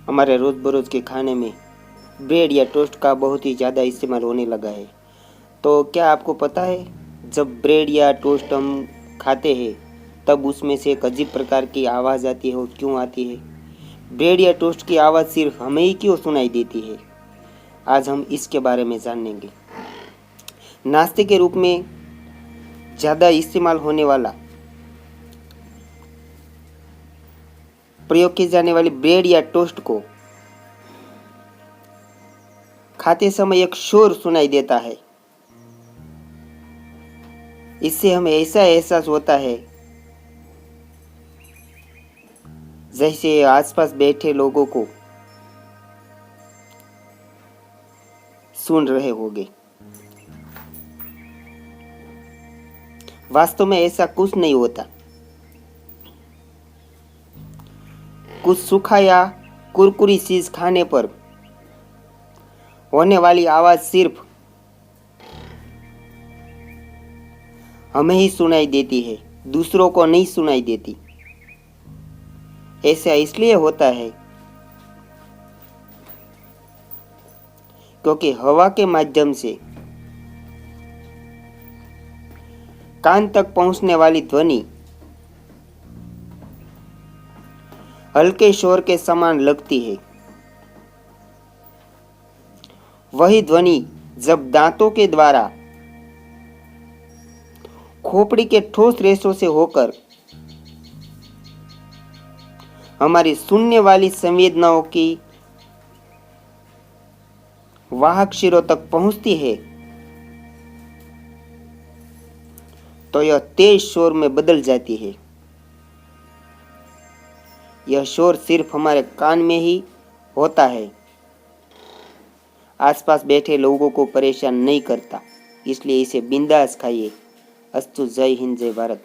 हमारे रोज़-बरोज़ के खाने में ब्रेड या टोस्ट का बहुत ही ज़्यादा इस्तेमाल होने लगा है। तो क्या आपको पता है, जब ब्रेड या टोस्ट हम खाते हैं तब उसमें से एक अजीब प्रकार की आवाज़ आती है, और क्यों आती है? ब्रेड या टोस्ट की आवाज़ सिर्फ हमें ही क्यों सुनाई देती है? आज हम इसके बारे में जानेंगे। नाश्ते के रूप में ज़्यादा इस्तेमाल होने वाला, प्रयोग की जाने वाली ब्रेड या टोस्ट को खाते समय एक शोर सुनाई देता है। इससे हमें ऐसा एहसास होता है जैसे आसपास बैठे लोगों को सुन रहे होंगे। वास्तव में ऐसा कुछ नहीं होता। कुछ सूखा या कुरकुरी चीज खाने पर होने वाली आवाज सिर्फ हमें ही सुनाई देती है, दूसरों को नहीं सुनाई देती। ऐसा इसलिए होता है क्योंकि हवा के माध्यम से कान तक पहुंचने वाली ध्वनि हल्के शोर के समान लगती है। वही ध्वनि जब दांतों के द्वारा खोपड़ी के ठोस रेशों से होकर हमारी सुनने वाली संवेदनाओं की वाहक शिरों तक पहुंचती है, तो यह तेज शोर में बदल जाती है। यह शोर सिर्फ हमारे कान में ही होता है, आसपास बैठे लोगों को परेशान नहीं करता। इसलिए इसे बिंदास खाइए। अस्तु। जय हिंद, जय भारत।